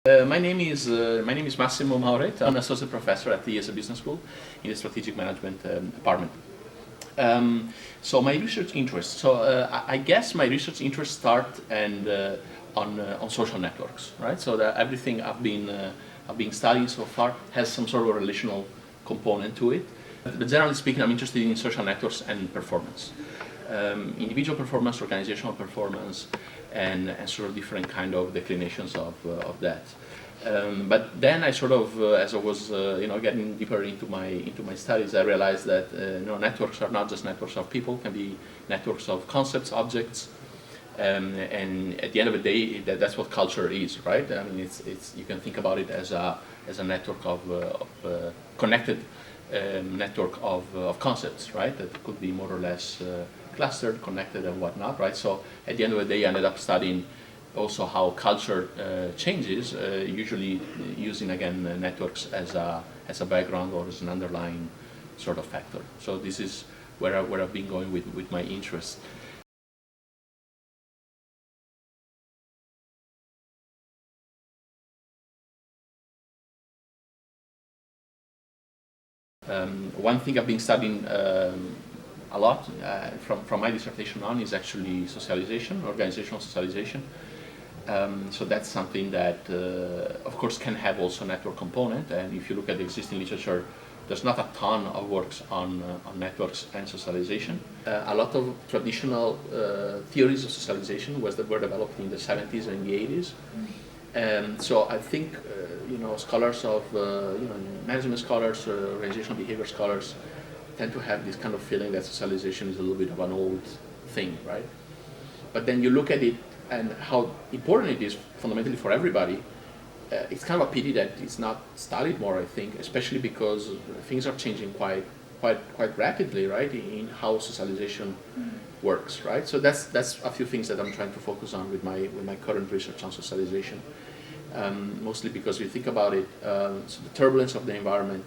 My name is Massimo Maoret. I'm an associate professor at the IESE Business School in the strategic management department. So my research interests. I guess my research interests start on social networks, right? So that everything I've been studying so far has some sort of a relational component to it. But generally speaking, I'm interested in social networks and performance, individual performance, organizational performance, and sort of different kind of declinations of that. But then I sort of, as I was getting deeper into my studies, I realized that networks are not just networks of people, can be networks of concepts, objects, and at the end of the day, that's what culture is, right? I mean, it's you can think about it as a network of connected network of concepts, right? That could be more or less clustered, connected, and whatnot, right? So at the end of the day, I ended up studying also how culture changes, usually using again networks as a background or as an underlying sort of factor. So this is where I've been going with my interest. One thing I've been studying a lot from my dissertation on is actually socialization, organizational socialization. So that's something that, of course, can have also a network component. And if you look at the existing literature, there's not a ton of works on networks and socialization. A lot of traditional theories of socialization were developed in the 70s and the 80s. So I think scholars of management scholars, organizational behavior scholars tend to have this kind of feeling that socialization is a little bit of an old thing, right? But then you look at it and how important it is fundamentally for everybody. It's kind of a pity that it's not studied more, I think, especially because things are changing quite rapidly, right, in how socialization works, right? So that's a few things that I'm trying to focus on with my current research on socialization. Mostly because we think about it, so the turbulence of the environment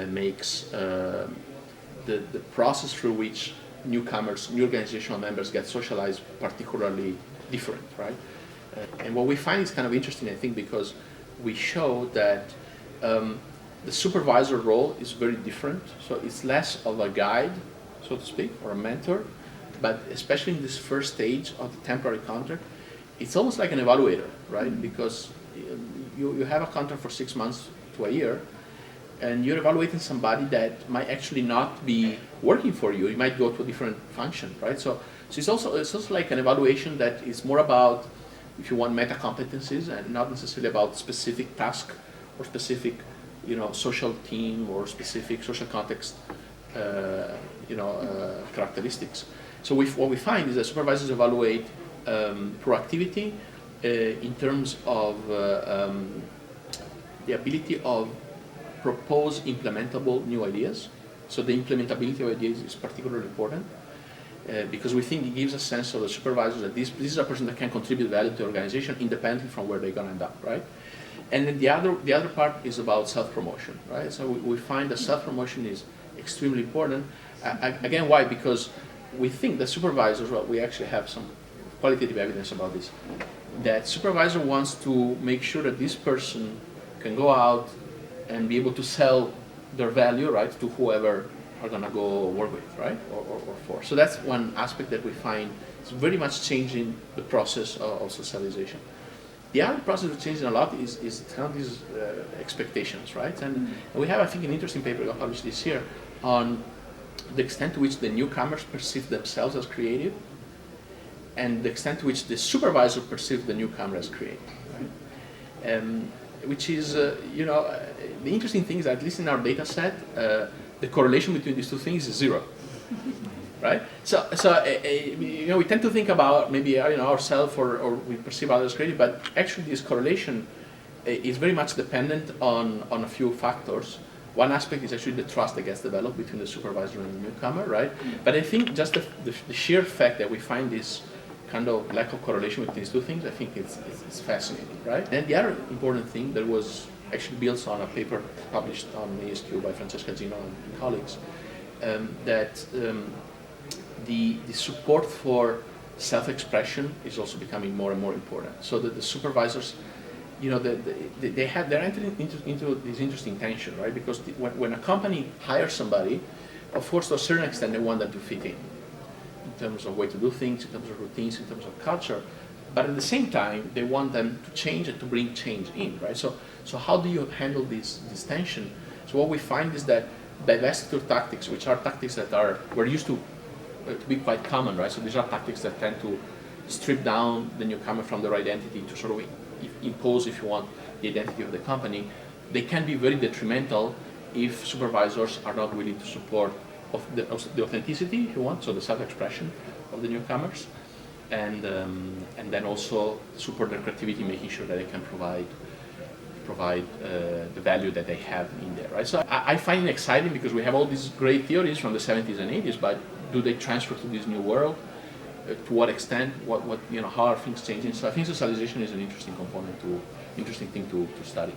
makes the process through which newcomers, new organizational members get socialized particularly different, right? And what we find is kind of interesting, I think, because we show that the supervisor role is very different. So it's less of a guide, so to speak, or a mentor, but especially in this first stage of the temporary contract, it's almost like an evaluator, right? Because you have a contract for 6 months to a year, and you're evaluating somebody that might actually not be working for you. You might go to a different function, right? So it's also like an evaluation that is more about, if you want, meta competencies and not necessarily about specific task or specific, social team or specific social context, characteristics. So what we find is that supervisors evaluate proactivity in terms of the ability of propose implementable new ideas. So the implementability of ideas is particularly important because we think it gives a sense of the supervisors that this is a person that can contribute value to the organization independently from where they're going to end up, right? And then the other part is about self-promotion, right? So we find that self-promotion is extremely important. Again, why? Because we think that supervisors, well, we actually have some qualitative evidence about this, that supervisor wants to make sure that this person can go out and be able to sell their value, right, to whoever are going to go work with, right, or for. So that's one aspect that we find is very much changing the process of socialization. The other process that's changing a lot is kind of these expectations, right? And we have, I think, an interesting paper that published this year on the extent to which the newcomers perceive themselves as creative and the extent to which the supervisor perceives the newcomer as creative, right? Which is, the interesting thing is that at least in our data set, the correlation between these two things is zero, right? So we tend to think about maybe ourselves or we perceive others creative, but actually this correlation is very much dependent on a few factors. One aspect is actually the trust that gets developed between the supervisor and the newcomer, right? But I think just the sheer fact that we find this kind of lack of correlation between these two things, I think it's fascinating, right? And the other important thing that was actually built on a paper published on IESE by Francesca Gino and colleagues, that the support for self-expression is also becoming more and more important. So that the supervisors they're entering into this interesting tension, right? Because when a company hires somebody, of course, to a certain extent, they want them to fit in terms of way to do things, in terms of routines, in terms of culture. But at the same time, they want them to change and to bring change in, right? So how do you handle this tension? So what we find is that divestiture tactics, which are tactics that were used to be quite common, right? So these are tactics that tend to strip down the newcomer from their identity to sort of impose, if you want, the identity of the company. They can be very detrimental if supervisors are not willing to support the authenticity, if you want, so the self-expression of the newcomers, and then also support their creativity, making sure that they can provide the value that they have in there, right? So I find it exciting because we have all these great theories from the 70s and 80s, but do they transfer to this new world? To what extent? How are things changing? So I think socialization is an interesting component interesting thing to study.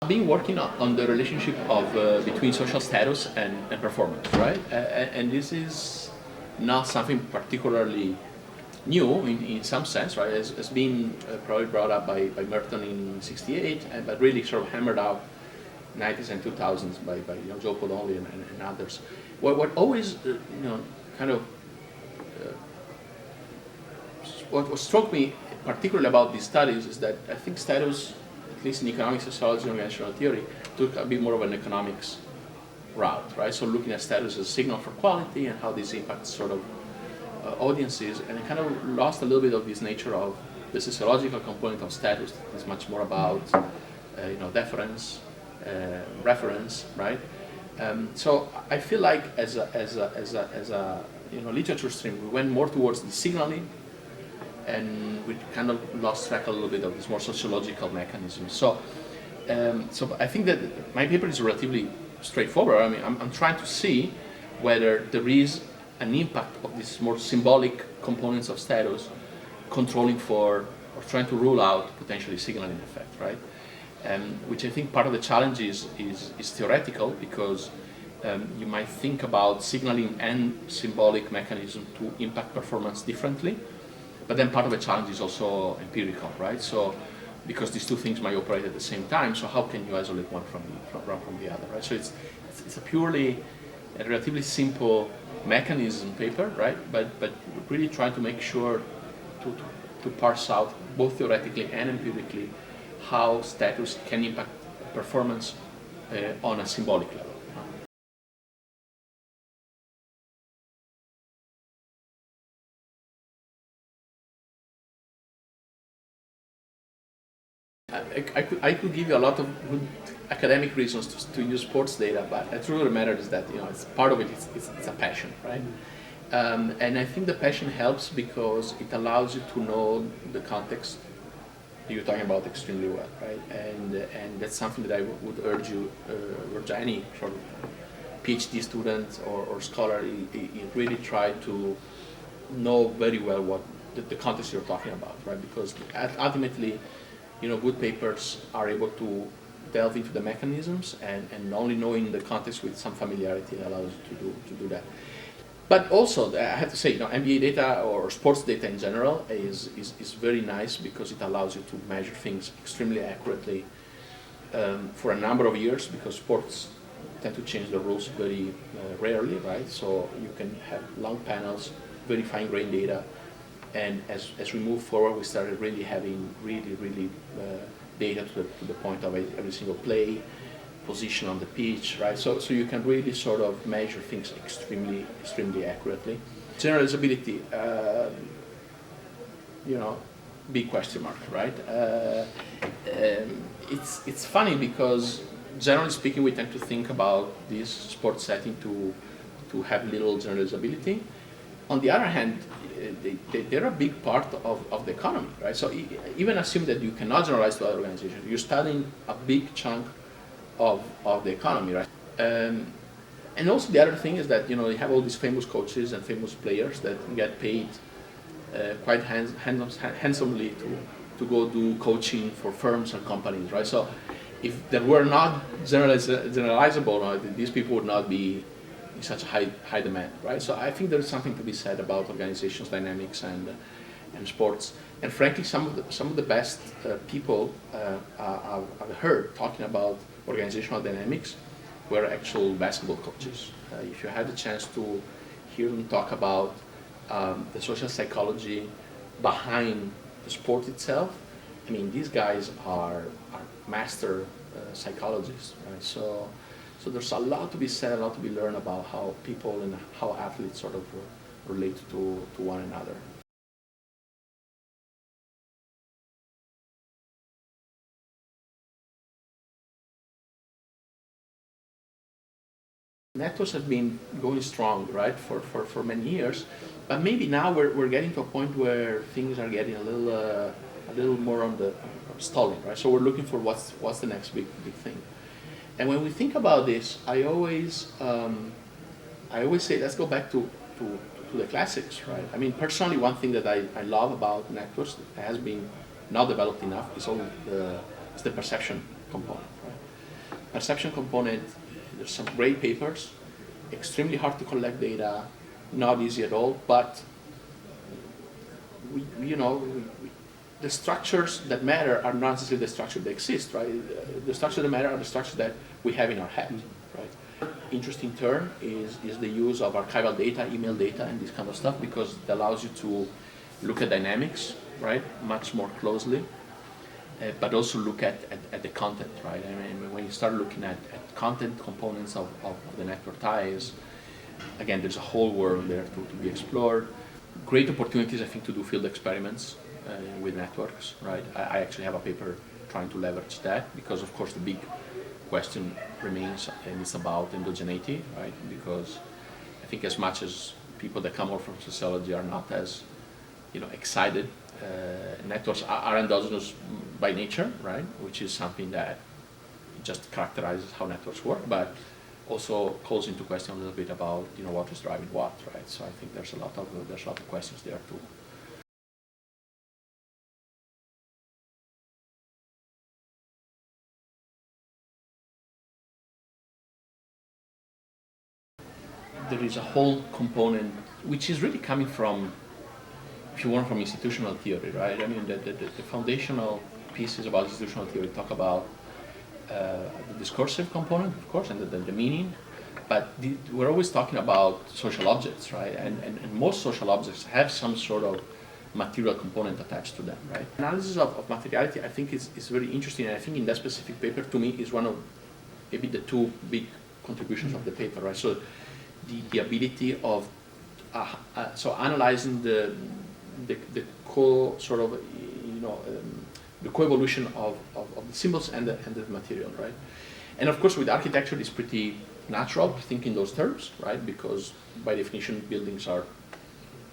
I've been working on the relationship of between social status and performance, right? And this is not something particularly new in some sense, right? It's been probably brought up by Merton in '68, but really sort of hammered out 90s and 2000s by Joe Podolny and others. What always kind of what struck me particularly about these studies is that I think status, at least in economic sociology and organizational theory, took a bit more of an economics route, right? So looking at status as a signal for quality and how this impacts sort of audiences, and it kind of lost a little bit of this nature of the sociological component of status. It's much more about deference, reference, right? So I feel like as a literature stream, we went more towards the signaling, and we kind of lost track a little bit of this more sociological mechanism. So I think that my paper is relatively straightforward. I mean, I'm trying to see whether there is an impact of these more symbolic components of status controlling for or trying to rule out potentially signaling effect, right? Which I think part of the challenge is theoretical, because you might think about signaling and symbolic mechanism to impact performance differently, but then part of the challenge is also empirical, right? So because these two things might operate at the same time, so how can you isolate one from the other, right? So it's a relatively simple mechanism paper, right? But really trying to make sure to parse out both theoretically and empirically how status can impact performance on a symbolic level. I could give you a lot of good academic reasons to use sports data, but the truth of the matter is that it's part of it. It's a passion, right? And I think the passion helps because it allows you to know the context that you're talking about extremely well, right? And that's something that I would urge any sort of PhD student or scholar. Really try to know very well what the context you're talking about, right? Because ultimately, good papers are able to delve into the mechanisms, and only knowing the context with some familiarity allows you to do that. But also, I have to say, NBA data or sports data in general is very nice because it allows you to measure things extremely accurately for a number of years, because sports tend to change the rules very rarely, right? So you can have long panels, very fine-grained data. And as we move forward, we started really having really data to the point of every single play, position on the pitch, right? So you can really sort of measure things extremely accurately. Generalizability, big question mark, right? It's funny because generally speaking, we tend to think about this sports setting to have little generalizability. On the other hand, they're a big part of the economy, right? So even assume that you cannot generalize to other organizations, you're studying a big chunk of the economy, right? And also the other thing is that you have all these famous coaches and famous players that get paid quite handsomely to go do coaching for firms and companies, right? So if there were not generalizable, these people would not be in such high demand, right? So I think there is something to be said about organizations, dynamics, and sports. And frankly, some of the best people I've heard talking about organizational dynamics were actual basketball coaches. If you had the chance to hear them talk about the social psychology behind the sport itself, I mean, these guys are master psychologists, right? So there's a lot to be said, a lot to be learned about how people and how athletes sort of relate to one another. Networks have been going strong, right, for many years, but maybe now we're getting to a point where things are getting a little more on the stalling, right? So we're looking for what's the next big thing. And when we think about this, I always say let's go back to the classics, right? I mean, personally, one thing that I love about networks that has been not developed enough is the perception component, right? Perception component. There's some great papers, extremely hard to collect data, not easy at all, but the structures that matter are not necessarily the structures that exist, right? The structures that matter are the structures that we have in our head, right? Interesting term is the use of archival data, email data, and this kind of stuff, because it allows you to look at dynamics, right, much more closely. But also look at the content, right? I mean, when you start looking at content components of the network ties, again, there's a whole world there to be explored. Great opportunities, I think, to do field experiments with networks, right? I actually have a paper trying to leverage that, because, of course, the big question remains, and it's about endogeneity, right? Because I think as much as people that come over from sociology are not as excited, networks are endogenous by nature, right? Which is something that just characterizes how networks work, but also calls into question a little bit about what is driving what, right? So I think there's a lot of questions there too. There is a whole component which is really coming from, if you want, from institutional theory, right? I mean, the foundational pieces about institutional theory talk about the discursive component, of course, and the meaning, but we're always talking about social objects, right? And most social objects have some sort of material component attached to them, right? Analysis of materiality, I think, is very interesting, and I think in that specific paper, to me, is one of maybe the two big contributions of the paper, right? So the ability of so analyzing the co-evolution of the symbols and the material, right? And of course, with architecture, it's pretty natural to think in those terms, right? Because by definition, buildings are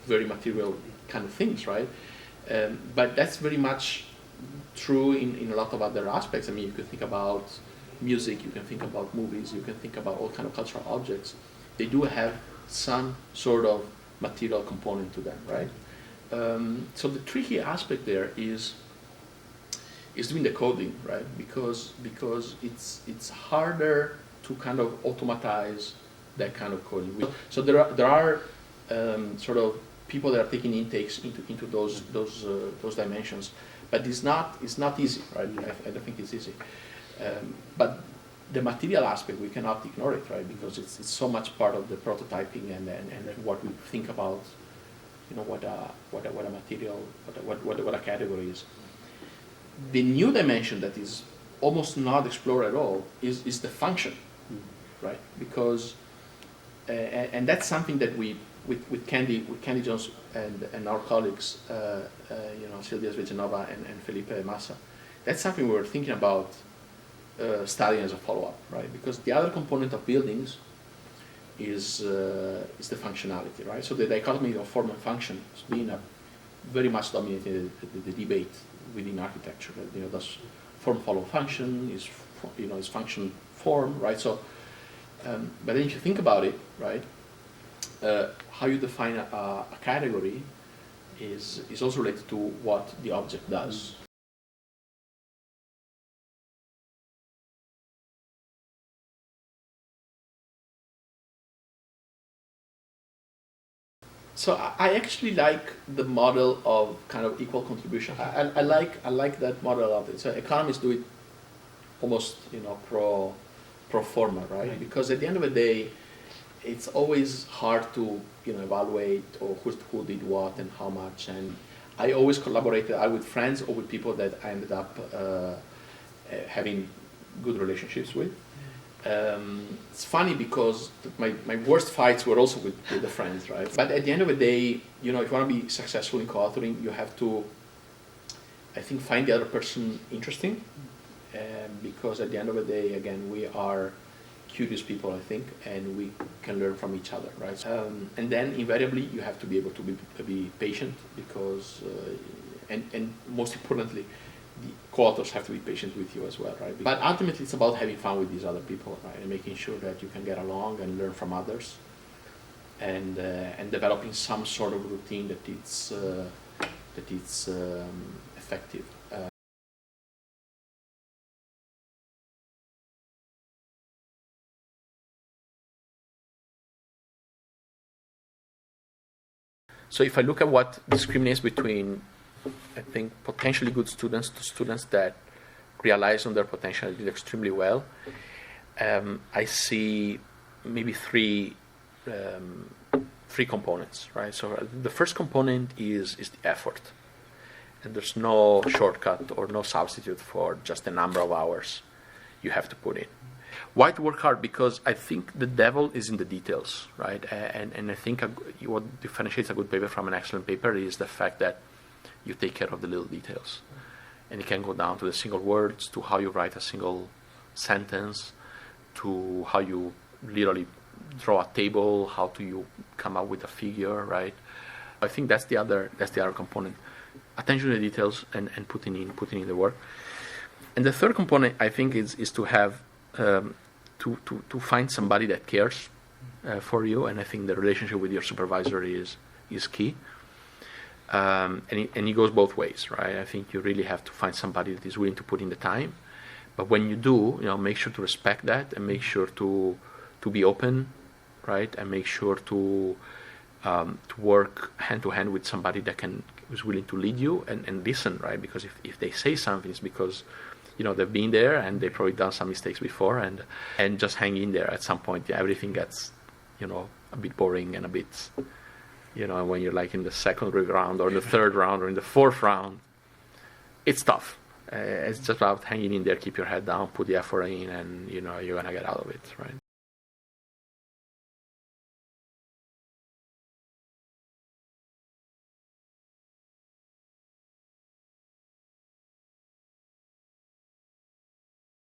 very material kind of things, right? But that's very much true in a lot of other aspects. I mean, you can think about music, you can think about movies, you can think about all kind of cultural objects. They do have some sort of material component to them, right? So the tricky aspect there is doing the coding, right? Because it's harder to kind of automatize that kind of coding. So there are sort of people that are taking intakes into those dimensions, but it's not easy, right? I don't think it's easy. But the material aspect, we cannot ignore it, right? Because it's so much part of the prototyping and what we think about, what a material, what a category is. The new dimension that is almost not explored at all is the function, right? Because and that's something that we with Candy Jones and our colleagues, Silvia Svejanova and Felipe Massa, that's something we were thinking about studying as a follow-up, right? Because the other component of buildings is the functionality, right? So the dichotomy of form and function has been very much dominated the debate within architecture. Does form follow function? Is function form, right? So, but then if you think about it, right, how you define a category is also related to what the object does. So I actually like the model of kind of equal contribution. I like that model of it. So economists do it almost, you know, pro forma, right? Because at the end of the day, it's always hard to, you know, evaluate or who did what and how much. And I always collaborated either with friends or with people that I ended up having good relationships with. It's funny because my worst fights were also with the friends, right? But at the end of the day, you know, if you want to be successful in co-authoring, you have to, I think, find the other person interesting. Because at the end of the day, again, we are curious people, I think, and we can learn from each other, right? And then invariably, you have to be able to be patient because, and most importantly, the co-authors have to be patient with you as well, right? But ultimately, it's about having fun with these other people, right? And making sure that you can get along and learn from others, and developing some sort of routine that it's effective. So if I look at what discriminates between, I think, potentially good students to students that realize on their potential and did extremely well, I see maybe three components, right? So the first component is the effort. And there's no shortcut or no substitute for just the number of hours you have to put in. Why to work hard? Because I think the devil is in the details, right? And I think what differentiates a good paper from an excellent paper is the fact that you take care of the little details. And it can go down to the single words, to how you write a single sentence, to how you literally draw a table, how do you come up with a figure, right? I think that's the other component. Attention to the details and putting in the work. And the third component, I think, is to have to find somebody that cares for you, and I think the relationship with your supervisor is key. And it goes both ways, right? I think you really have to find somebody that is willing to put in the time, but when you do, you know, make sure to respect that and make sure to be open, right? And make sure to work hand to hand with somebody that who's willing to lead you and listen, right? Because if they say something, it's because, you know, they've been there and they've probably done some mistakes before, and just hang in there. At some point, everything gets, you know, a bit boring and a bit, you know, when you're like in the second round or the third round or in the fourth round, it's tough. It's just about hanging in there, keep your head down, put the effort in, and, you know, you're gonna get out of it, right?